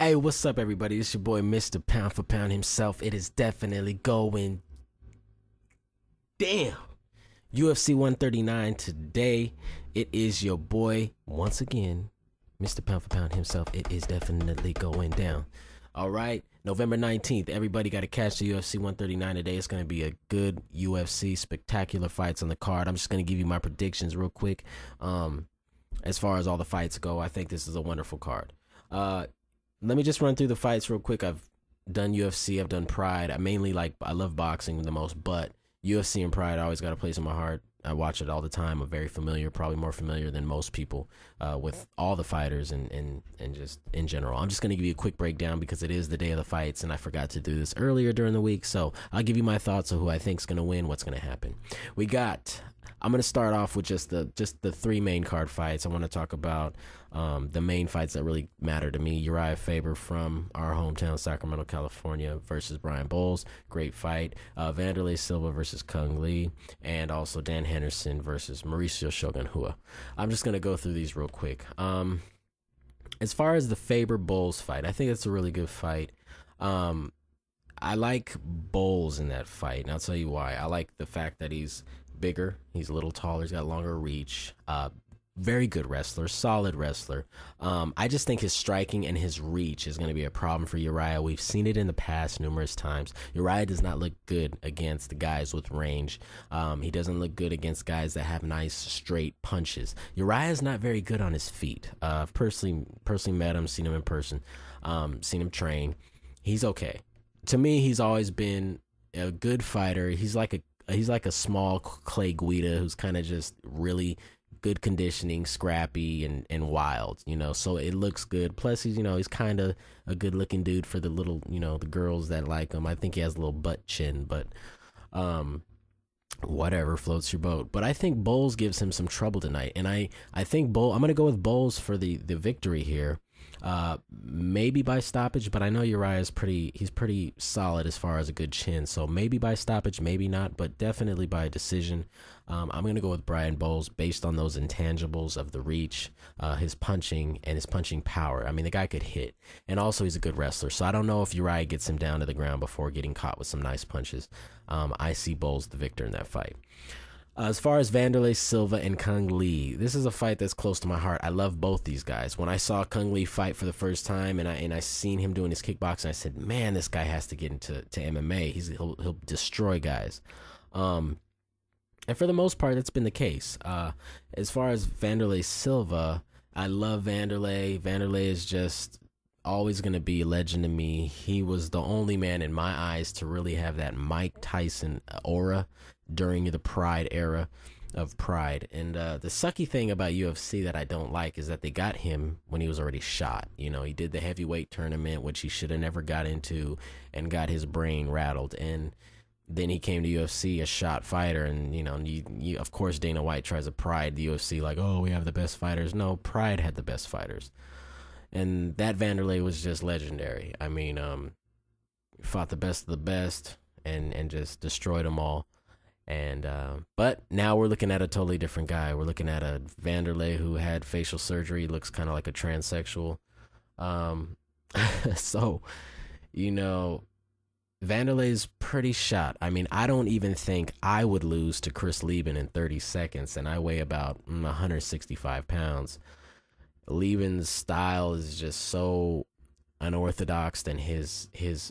Hey, what's up, everybody? It's your boy, Mr. Pound for Pound himself. It is definitely going damn. UFC 139 today. It is your boy, once again, Mr. Pound for Pound himself. It is definitely going down. All right, November 19th. Everybody got to catch the UFC 139 today. It's going to be a good UFC, spectacular fights on the card. I'm just going to give you my predictions real quick. As far as all the fights go, I think this is a wonderful card. Let me just run through the fights real quick. I've done UFC, I've done Pride. I love boxing the most, but UFC and Pride, I always got a place in my heart. I watch it all the time. I'm very familiar, probably more familiar than most people with all the fighters and just in general. I'm just going to give you a quick breakdown because it is the day of the fights, and I forgot to do this earlier during the week. So I'll give you my thoughts of who I think is going to win, what's going to happen. I'm going to start off with just the three main card fights. I want to talk about the main fights that really matter to me. Uriah Faber from our hometown, Sacramento, California, versus Brian Bowles. Great fight. Vanderlei Silva versus Kung Lee, and also Dan Henderson versus Mauricio Shogun Rua. I'm just going to go through these real quick. As far as the Faber-Bowles fight, I think it's a really good fight. I like Bowles in that fight, and I'll tell you why. I like the fact that he's bigger, he's a little taller, he's got longer reach, very good wrestler, solid wrestler. I just think his striking and his reach is going to be a problem for Uriah. We've seen it in the past numerous times. Uriah does not look good against the guys with range. He doesn't look good against guys that have nice straight punches. Uriah is not very good on his feet. I've personally met him, seen him in person, seen him train. He's okay. To me, he's always been a good fighter. He's like a small Clay Guida who's kind of just really good conditioning, scrappy and wild, so it looks good. Plus he's kind of a good looking dude for the little, the girls that like him. I think he has a little butt chin, but whatever floats your boat. But I think Bowles gives him some trouble tonight, and I think I'm going to go with Bowles for the victory here. Maybe by stoppage, but I know Uriah is pretty solid as far as a good chin, so maybe by stoppage, maybe not, but definitely by decision. I'm going to go with Brian Bowles based on those intangibles of the reach, his punching, and his punching power. I mean, the guy could hit, and also he's a good wrestler, so I don't know if Uriah gets him down to the ground before getting caught with some nice punches. I see Bowles the victor in that fight. As far as Vanderlei Silva and Kung Lee, this is a fight that's close to my heart. I love both these guys. When I saw Kung Lee fight for the first time and I seen him doing his kickboxing, I said, man, this guy has to get into MMA. He'll destroy guys. And for the most part, that's been the case. As far as Vanderlei Silva, I love Vanderlei. Vanderlei is just always going to be a legend to me. He was the only man in my eyes to really have that Mike Tyson aura during the Pride era of Pride. And the sucky thing about UFC that I don't like is that they got him when he was already shot. He did the heavyweight tournament, which he should have never got into, and got his brain rattled. And then he came to UFC a shot fighter, and of course Dana White tries to pride the UFC like, oh, we have the best fighters. No, Pride had the best fighters. And that Vanderlei was just legendary. I mean, fought the best of the best and just destroyed them all. And but now we're looking at a totally different guy. We're looking at a Vanderlei who had facial surgery, looks kind of like a transsexual. So, Vanderlei's pretty shot. I mean, I don't even think I would lose to Chris Lieben in 30 seconds, and I weigh about 165 pounds. Lieben's style is just so unorthodox, and his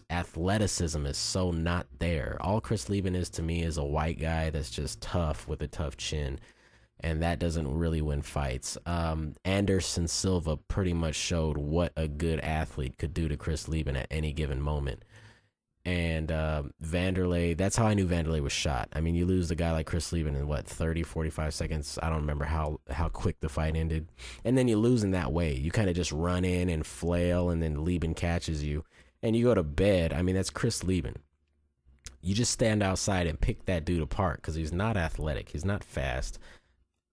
athleticism is so not there. All Chris Lieben is to me is a white guy that's just tough with a tough chin, and that doesn't really win fights. Anderson Silva pretty much showed what a good athlete could do to Chris Lieben at any given moment. And Vanderlei, that's how I knew Vanderlei was shot. I mean, you lose a guy like Chris Lieben in 30, 45 seconds. I don't remember how quick the fight ended. And then you lose in that way. You kind of just run in and flail, and then Lieben catches you and you go to bed. I mean, that's Chris Lieben. You just stand outside and pick that dude apart because he's not athletic. He's not fast.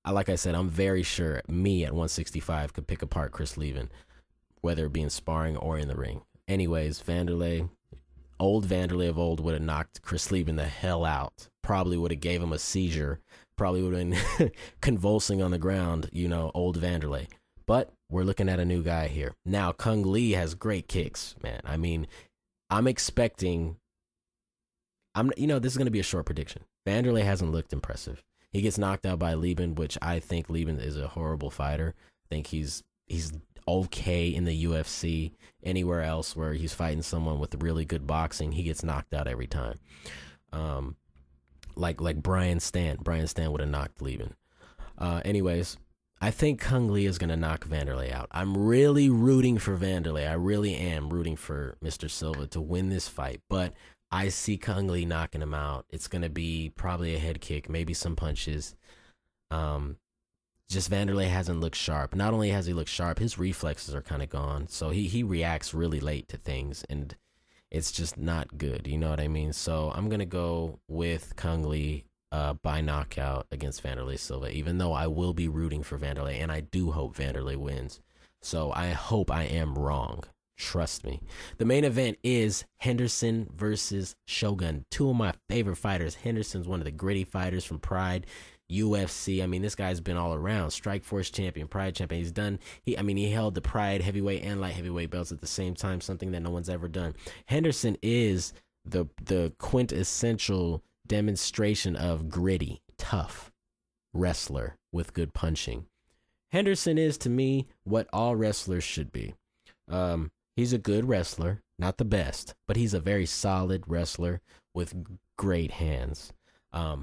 Like I said, I'm very sure me at 165 could pick apart Chris Lieben, whether it be in sparring or in the ring. Anyways, Vanderlei, old Vanderlei of old, would have knocked Chris Lieben the hell out. Probably would have gave him a seizure. Probably would have been convulsing on the ground, old Vanderlei. But we're looking at a new guy here. Now, Kung Lee has great kicks, man. I mean, I'm expecting, this is going to be a short prediction. Vanderlei hasn't looked impressive. He gets knocked out by Lieben, which I think Lieben is a horrible fighter. I think he's okay in the UFC. Anywhere else where he's fighting someone with really good boxing, he gets knocked out every time. Like Brian Stan. Brian Stan would have knocked Lieben. Anyways, I think Kung Lee is going to knock Vanderlei out. I'm really rooting for Vanderlei. I really am rooting for Mr. Silva to win this fight, but I see Kung Lee knocking him out. It's going to be probably a head kick, maybe some punches. Just Vanderlei hasn't looked sharp. Not only has he looked sharp, his reflexes are kind of gone. So he reacts really late to things, and it's just not good. You know what I mean? So I'm going to go with Kung Lee by knockout against Vanderlei Silva, even though I will be rooting for Vanderlei, and I do hope Vanderlei wins. So I hope I am wrong. Trust me. The main event is Henderson versus Shogun. Two of my favorite fighters. Henderson's one of the gritty fighters from Pride, UFC. I mean, this guy's been all around. Strikeforce champion, Pride champion. He held the Pride heavyweight and light heavyweight belts at the same time, something that no one's ever done. Henderson is the quintessential demonstration of gritty, tough wrestler with good punching. Henderson is, to me, what all wrestlers should be. He's a good wrestler, not the best, but he's a very solid wrestler with great hands.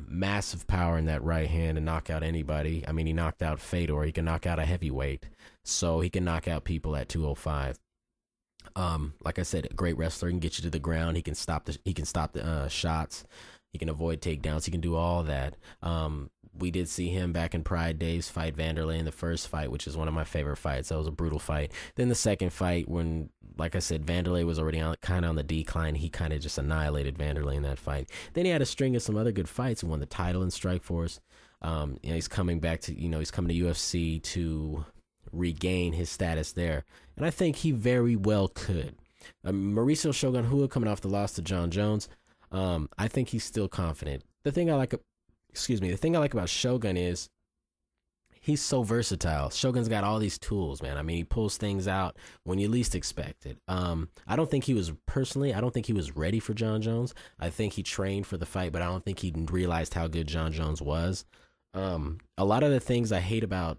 Massive power in that right hand to knock out anybody. I mean, he knocked out Fedor. He can knock out a heavyweight, so he can knock out people at 205. Like I said, a great wrestler. He can get you to the ground. He can stop the shots. He can avoid takedowns. He can do all that. We did see him back in Pride days fight Vanderlei in the first fight, which is one of my favorite fights. That was a brutal fight. Then the second fight, when, like I said, Vanderlei was already kind of on the decline, he kind of just annihilated Vanderlei in that fight. Then he had a string of some other good fights. He won the title in Strikeforce. He's coming back to, he's coming to UFC to regain his status there. And I think he very well could. Mauricio Shogun Rua coming off the loss to John Jones. I think he's still confident. The thing I like about Shogun is he's so versatile. Shogun's got all these tools, man. I mean, he pulls things out when you least expect it. I don't think he was ready for John Jones. I think he trained for the fight, but I don't think he realized how good John Jones was. A lot of the things I hate about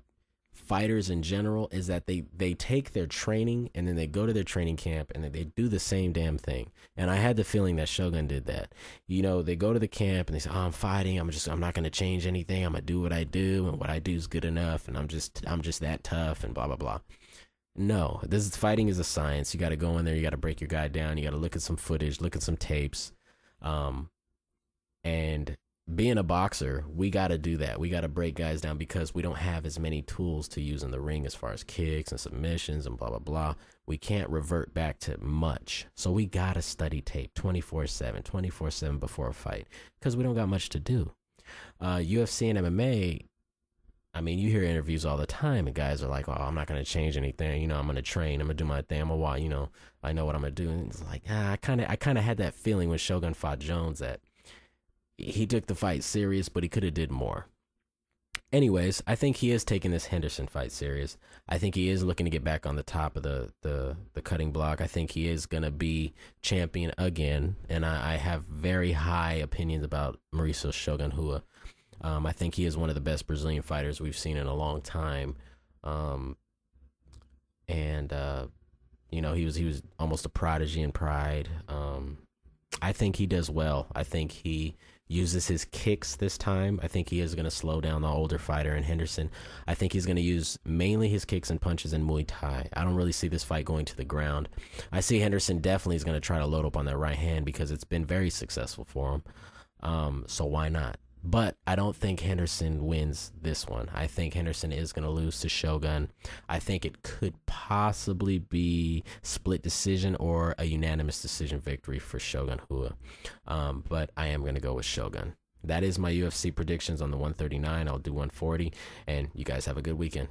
fighters in general is that they take their training and then they go to their training camp and then they do the same damn thing. And I had the feeling that Shogun did that. They go to the camp and they say, "Oh, I'm fighting. I'm not going to change anything. I'm going to do what I do, and what I do is good enough, and I'm just that tough," and blah blah blah. No, fighting is a science. You got to go in there, you got to break your guy down, you got to look at some footage, look at some tapes. And being a boxer, we got to do that. We got to break guys down because we don't have as many tools to use in the ring as far as kicks and submissions and blah, blah, blah. We can't revert back to much. So we got to study tape 24/7 before a fight because we don't got much to do. UFC and MMA, I mean, you hear interviews all the time and guys are like, "Oh, I'm not going to change anything. I'm going to train. I'm going to do my thing. I'm going to watch, I know what I'm going to do." And it's like, I kind of had that feeling when Shogun fought Jones that he took the fight serious, but he could have did more. Anyways, I think he is taking this Henderson fight serious. I think he is looking to get back on the top of the cutting block. I think he is going to be champion again, and I have very high opinions about Mauricio Shogun Rua. I think he is one of the best Brazilian fighters we've seen in a long time. He was almost a prodigy in Pride. I think he does well. I think he uses his kicks this time. I think he is going to slow down the older fighter in Henderson. I think he's going to use mainly his kicks and punches in Muay Thai. I don't really see this fight going to the ground. I see Henderson definitely is going to try to load up on that right hand because it's been very successful for him. So why not? But I don't think Henderson wins this one. I think Henderson is going to lose to Shogun. I think it could possibly be split decision or a unanimous decision victory for Shogun Rua. But I am going to go with Shogun. That is my UFC predictions on the 139. I'll do 140. And you guys have a good weekend.